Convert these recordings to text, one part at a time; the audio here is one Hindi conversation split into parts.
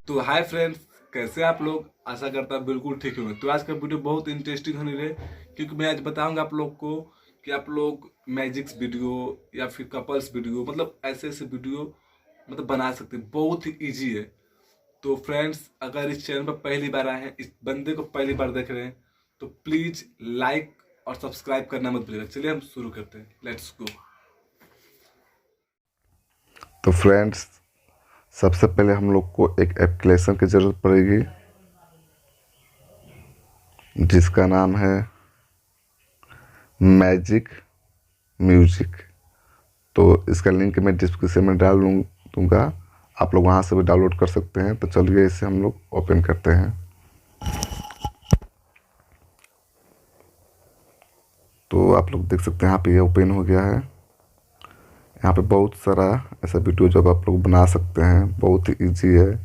तो हाय फ्रेंड्स, कैसे आप लोग? आशा करता हूँ बिल्कुल ठीक होंगे। तो आज का वीडियो बहुत इंटरेस्टिंग होने रहे, क्योंकि मैं आज बताऊंगा आप लोग को कि आप लोग मैजिक्स वीडियो या फिर कपल्स वीडियो, मतलब ऐसे ऐसे वीडियो मतलब बना सकते हैं। बहुत ही ईजी है। तो फ्रेंड्स, अगर इस चैनल पर पहली बार आए हैं, इस बंदे को पहली बार देख रहे हैं, तो प्लीज लाइक और सब्सक्राइब करना मत भूलिएगा। चलिए हम शुरू करते हैं, लेट्स गो। तो फ्रेंड्स, सबसे पहले हम लोग को एक एप्लीकेशन की ज़रूरत पड़ेगी जिसका नाम है मैजिक म्यूजिक। तो इसका लिंक मैं डिस्क्रिप्शन में दूंगा, आप लोग वहां से भी डाउनलोड कर सकते हैं। तो चलिए इसे हम लोग ओपन करते हैं। तो आप लोग देख सकते हैं यहाँ पे ये ओपन हो गया है। यहाँ पे बहुत सारा ऐसा वीडियो जो आप लोग बना सकते हैं, बहुत ही ईजी है।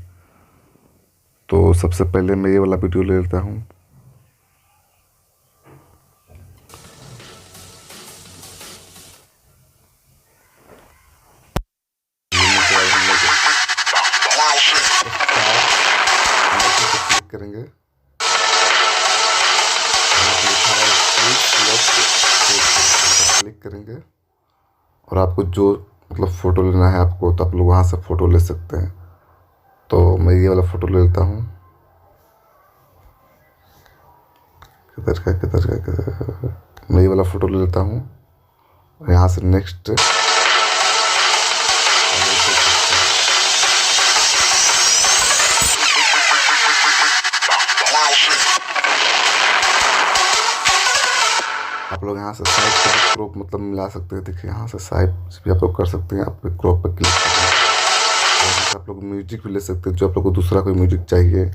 तो सबसे पहले मैं ये वाला वीडियो ले लेता हूँ। करेंगे क्लिक करेंगे और आपको जो मतलब फ़ोटो लेना है आपको, तो आप लोग वहाँ से फ़ोटो ले सकते हैं। तो मैं ये वाला फ़ोटो ले लेता हूँ। किधर मैं ये वाला फ़ोटो ले लेता हूँ और यहाँ से नेक्स्ट आप लोग यहाँ से साइड पे क्रॉप मतलब मिला सकते हैं। देखिए यहाँ से साइड भी आप लोग कर सकते हैं। आप क्रॉप पर क्लिक करते हैं, यहाँ से आप लोग म्यूजिक भी ले सकते हैं, जो आप लोग को दूसरा कोई म्यूजिक चाहिए।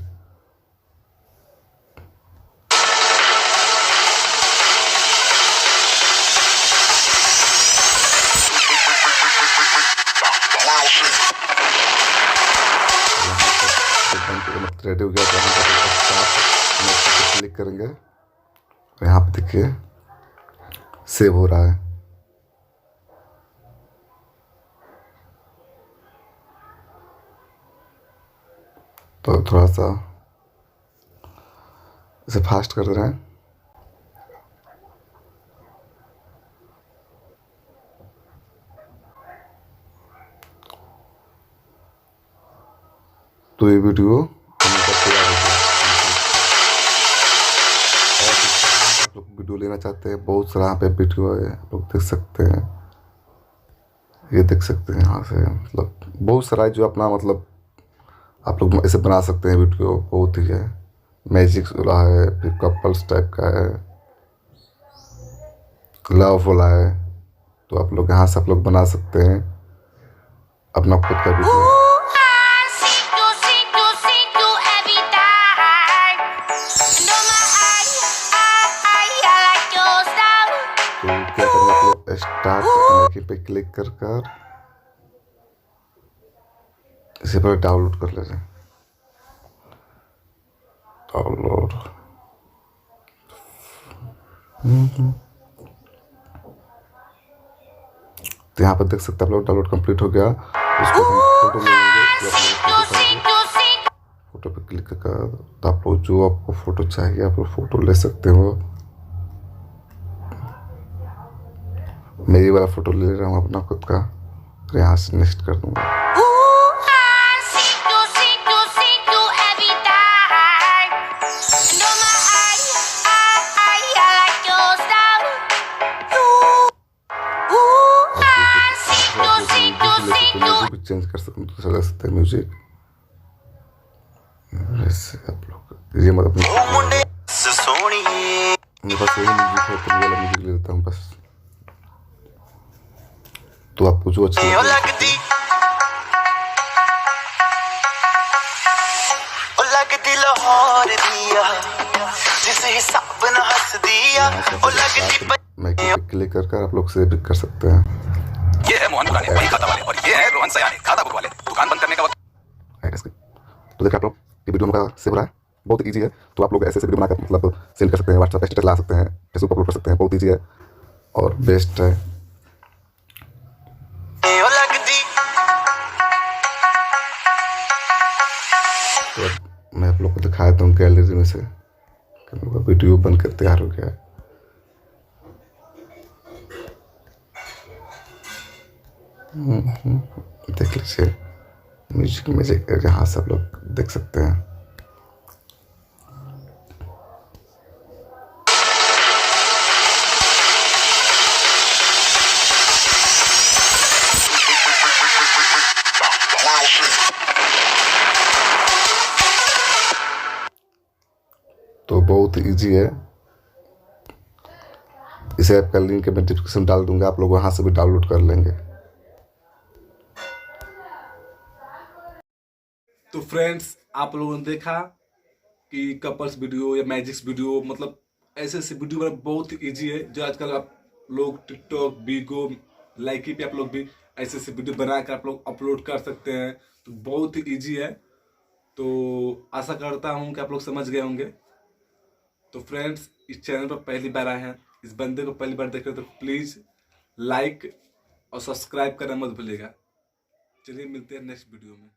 रेडी हो गया तो यहाँ पर क्लिक करेंगे और यहाँ पे देखिए सेव हो रहा है। तो थोड़ा सा इसे फास्ट कर रहे हैं। तो ये वीडियो तैयार हो गया। और आप लोग वीडियो लेना चाहते हैं, बहुत सारा यहाँ पे वीडियो है, आप लोग देख सकते हैं। ये देख सकते हैं यहाँ से, मतलब बहुत सारा है जो अपना मतलब आप लोग ऐसे बना सकते हैं वीडियो। बहुत ही है, मैजिक वाला है, फिर कपल्स टाइप का है, लव वाला है। तो आप लोग यहाँ से आप लोग बना सकते हैं अपना खुद का वीडियो। तो क्या करें, आप लोग स्टार्ट लिंक पे क्लिक कर इसे पर डाउनलोड कर ले रहे हैं। डाउनलोड तो यहाँ पर देख सकते हैं आप लोग डाउनलोड कंप्लीट हो गया। इसको हम फोटो ले लेंगे। फोटो पे क्लिक कर, तो आप लोग जो आपको फोटो चाहिए आप लोग फोटो ले सकते हो। मैं ये वाला फोटो ले रहा हूँ अपना खुद का, तो यहाँ से नेक्स्ट कर दूंगा। म्यूजिक चेंज कर सकते हैं, दूसरा ले सकते हैं म्यूजिक। वैसे आप लोग ये मतलब मेरे पास यही म्यूजिक है, तो ये वाला म्यूजिक ले लेता हूँ बस। तो आपको जो अच्छा लगती लाहौर दिया जिसे हिसाब न हंस दिया मैं क्लिक कर आप लोग से भी कर सकते हैं। ये है मोहन पुराने वही खाता वाले, और ये है रोहन सयाने खातापुर वाले। दुकान बंद करने का वक्त। तो देखिए आप लोग ये वीडियो मेरा सेव हो रहा है, बहुत ईजी है। तो आप लोग ऐसे ऐसे वीडियो बनाकर मतलब सेल कर सकते हैं, व्हाट्सएप स्टेटस ला सकते हैं, फेसबुक अपलोड कर सकते हैं। बहुत ईजी है और बेस्ट है। गैलरी में से कि मेरा वीडियो बनकर तैयार हो गया है। देख लीजिए म्यूजिक म्यूजिक यहाँ सब लोग देख सकते हैं। तो बहुत इजी है। इस ऐप का लिंक मैं डिस्क्रिप्शन डाल दूंगा, आप लोग वहाँ से भी डाउनलोड कर लेंगे। तो फ्रेंड्स, आप लोगों ने देखा कि कपल्स वीडियो या मैजिक्स वीडियो, मतलब ऐसे ऐसे वीडियो बनाना बहुत इजी है, जो आजकल आप लोग टिकटॉक, बीगो, लाइकी पे आप लोग भी ऐसे ऐसे वीडियो बनाकर आप लोग अपलोड कर सकते हैं। तो बहुत ही ईजी है। तो आशा करता हूँ कि आप लोग समझ गए होंगे। तो फ्रेंड्स, इस चैनल पर पहली बार आए हैं, इस बंदे को पहली बार देख रहे हो, तो प्लीज़ लाइक और सब्सक्राइब करना मत भूलिएगा। चलिए मिलते हैं नेक्स्ट वीडियो में।